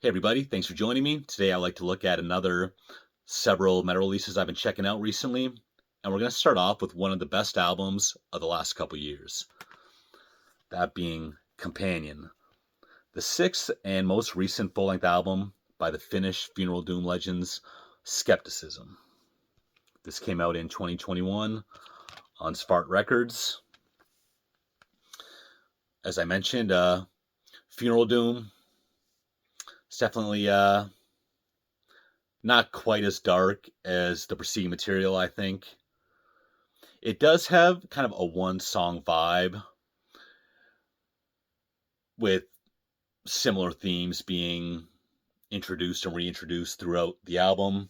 Hey everybody, thanks for joining me. Today I'd like to look at another several metal releases I've been checking out recently. And we're going to start off with one of the best albums of the last couple years. That being Companion, the sixth and most recent full-length album by the Finnish Funeral Doom legends Skepticism. This came out in 2021 on Svart Records. As I mentioned, Funeral Doom. It's definitely not quite as dark as the preceding material, I think. It does have kind of a one song vibe with similar themes being introduced and reintroduced throughout the album.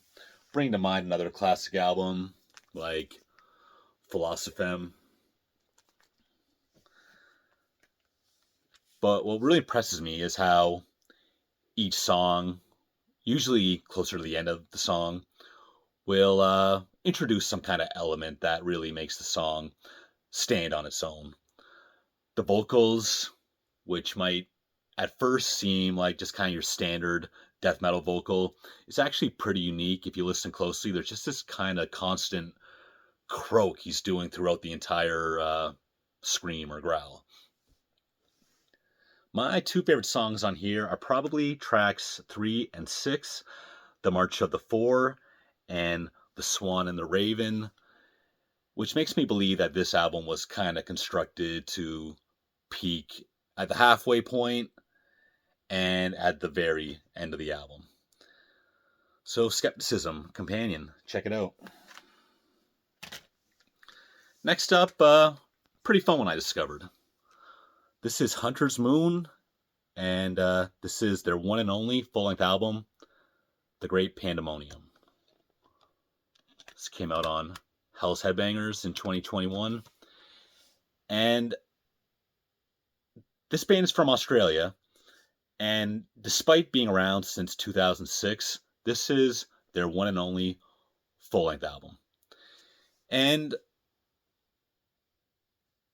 Bring to mind another classic album like Philosophem. But what really impresses me is how each song, usually closer to the end of the song, will introduce some kind of element that really makes the song stand on its own. The vocals, which might at first seem like just kind of your standard death metal vocal, is actually pretty unique if you listen closely. There's just this kind of constant croak he's doing throughout the entire scream or growl. My two favorite songs on here are probably tracks 3 and 6, The March of the Four and The Swan and the Raven, which makes me believe that this album was kind of constructed to peak at the halfway point and at the very end of the album. So, Skepticism, Companion, check it out. Next up, pretty fun one I discovered. This is Hunter's Moon, and this is their one and only full-length album, The Great Pandemonium. This came out on Hell's Headbangers in 2021, and this band is from Australia, and despite being around since 2006, this is their one and only full-length album. And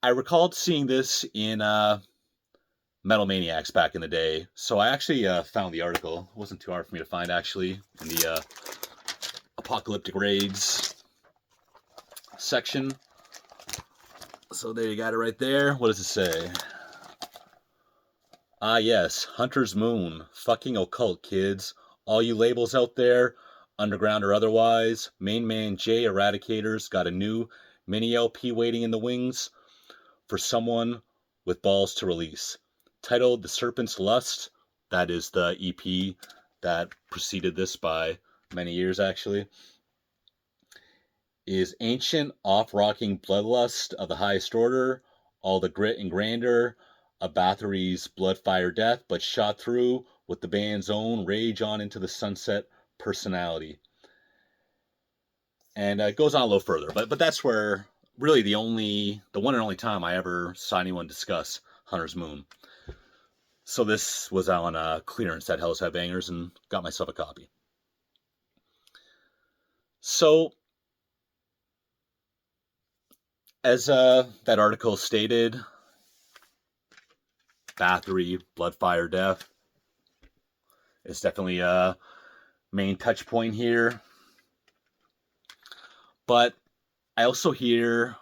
I recalled seeing this in Metal Maniacs back in the day, so I actually found the article. It wasn't too hard for me to find, actually, in the Apocalyptic Raids section. So there you got it right there. What does it say? Ah, yes, Hunter's Moon, fucking occult, kids. All you labels out there, underground or otherwise, Main Man J Eradicator's got a new mini LP waiting in the wings for someone with balls to release. Titled The Serpent's Lust, that is the EP that preceded this by many years, actually, is ancient, off-rocking bloodlust of the highest order, all the grit and grandeur of Bathory's blood, fire, death, but shot through with the band's own rage on into the sunset personality. And it goes on a little further, but that's where really the one and only time I ever saw anyone discuss Hunter's Moon. So this was on clearance at Hell's Headbangers and got myself a copy. So, as that article stated, Bathory, Blood, Fire, Death is definitely a main touch point here. But I also hear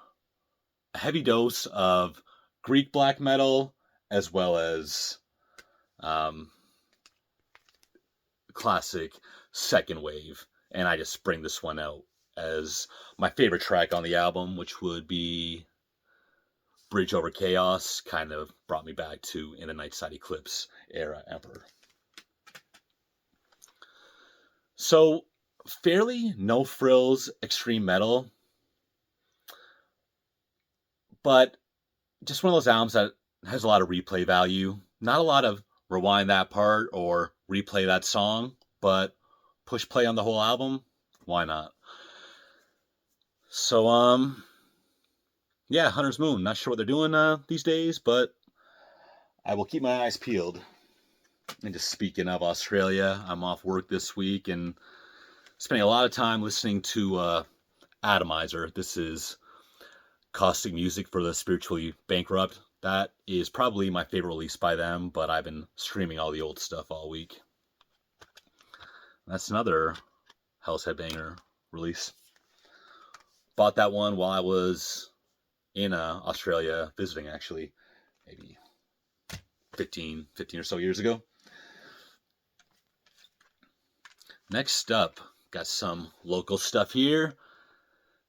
a heavy dose of Greek black metal as well as classic second wave. And I just bring this one out as my favorite track on the album, which would be Bridge Over Chaos. Kind of brought me back to In the Nightside Eclipse era Emperor. So, fairly no frills extreme metal, but just one of those albums that has a lot of replay value. Not a lot of rewind that part or replay that song, but push play on the whole album. Why not? So, yeah, Hunter's Moon. Not sure what they're doing these days, but I will keep my eyes peeled. And just speaking of Australia, I'm off work this week and spending a lot of time listening to Atomizer. This is caustic music for the spiritually bankrupt. That is probably my favorite release by them, but I've been streaming all the old stuff all week. That's another Hell's Headbanger release. Bought that one while I was in Australia visiting, actually, maybe 15 or so years ago. Next up, got some local stuff here.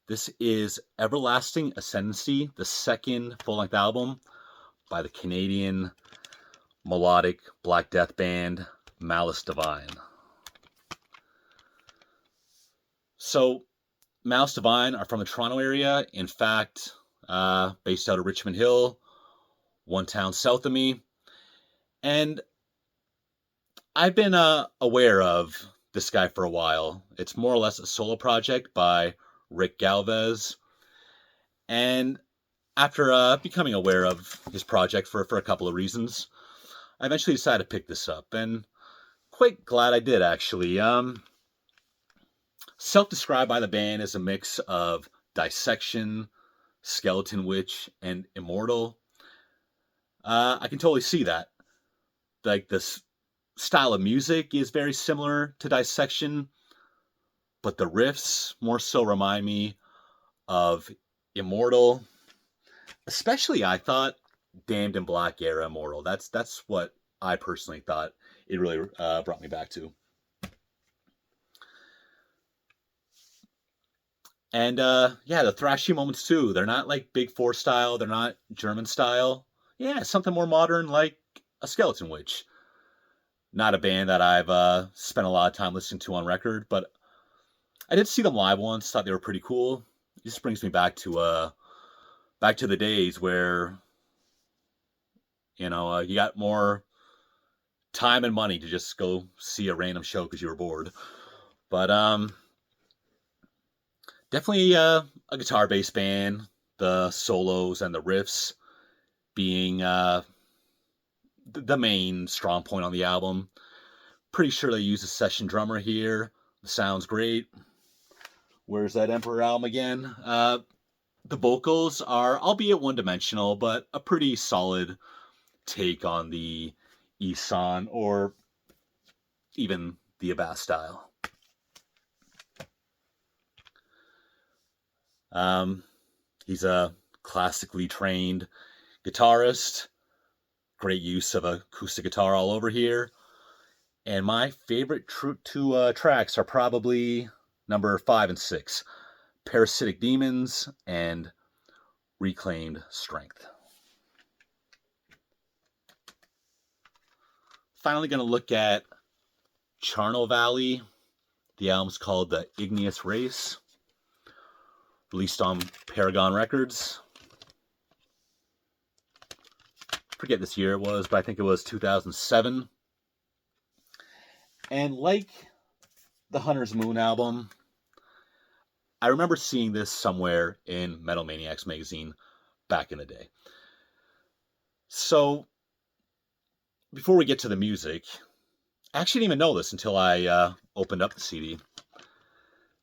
This is Everlasting Ascendancy, the second full-length album by the Canadian melodic Black Death band Malice Divine. So, Malice Divine are from the Toronto area. In fact, based out of Richmond Hill, one town south of me. And I've been aware of this guy for a while. It's more or less a solo project by Rick Galvez. And after becoming aware of his project for a couple of reasons, I eventually decided to pick this up. And quite glad I did, actually. Self-described by the band as a mix of Dissection, Skeleton Witch, and Immortal. I can totally see that. Like, this style of music is very similar to Dissection, but the riffs more so remind me of Immortal. Especially, I thought, Damned in Black era Immortal. That's what I personally thought it really brought me back to. And yeah, the thrashy moments too. They're not like Big Four style. They're not German style. Yeah, something more modern like a Skeleton Witch. Not a band that I've spent a lot of time listening to on record, but I did see them live once. Thought they were pretty cool. It just brings me back to the days where you got more time and money to just go see a random show because you were bored. But definitely a guitar-based band. The solos and the riffs being the main strong point on the album. Pretty sure they use a session drummer here. The sound's great. Where's that Emperor album again? The vocals are, albeit one-dimensional, but a pretty solid take on the Ihsahn or even the Abbath style. He's a classically trained guitarist. Great use of acoustic guitar all over here. And my favorite two tracks are probably number 5 and 6. Parasitic Demons and Reclaimed Strength. Finally going to look at Charnel Valley. The album's called The Igneous Race. Released on Paragon Records. Forget this year it was, but I think it was 2007. And like the Hunter's Moon album, I remember seeing this somewhere in Metal Maniacs magazine back in the day. So, before we get to the music, I actually didn't even know this until I opened up the CD.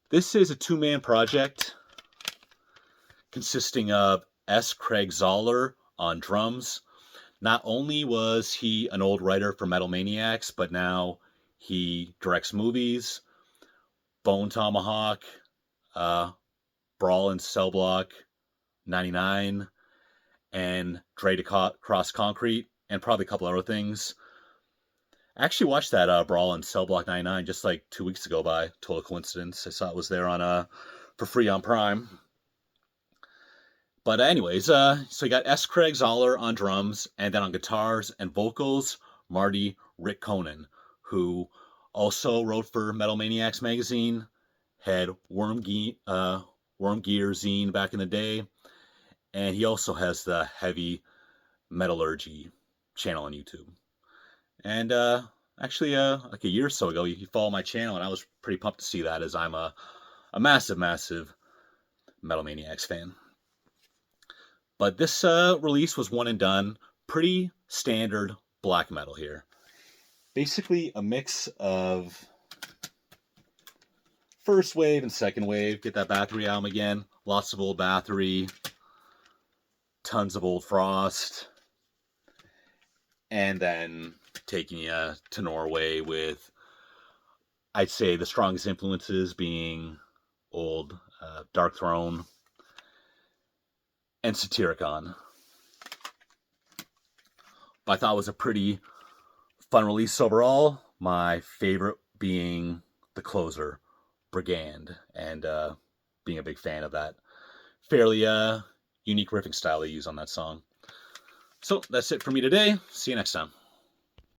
This is a two-man project consisting of S. Craig Zoller on drums. Not only was he an old writer for Metal Maniacs, but now he directs movies, Bone Tomahawk, Brawl in Cell Block 99, and Dre to Cross Concrete, and probably a couple other things. I actually watched that Brawl in Cell Block 99 just like 2 weeks ago by total coincidence. I saw it was there on for free on Prime. But anyways, so you got S. Craig Zoller on drums, and then on guitars and vocals, Marty Rick Conan, who also wrote for Metal Maniacs magazine, had Worm Gear zine back in the day, and he also has the Heavy Metallurgy channel on YouTube. And actually, like a year or so ago, he followed my channel, and I was pretty pumped to see that, as I'm a massive Metal Maniacs fan. But this release was one and done. Pretty standard black metal here. Basically a mix of first wave and second wave. Get that Bathory album again. Lots of old Bathory. Tons of old Frost. And then taking you to Norway with I'd say the strongest influences being old Darkthrone and Satyricon. But I thought it was a pretty fun release overall. My favorite being the closer, Brigand, and being a big fan of that fairly unique riffing style they use on that song. So that's it for me today. See you next time.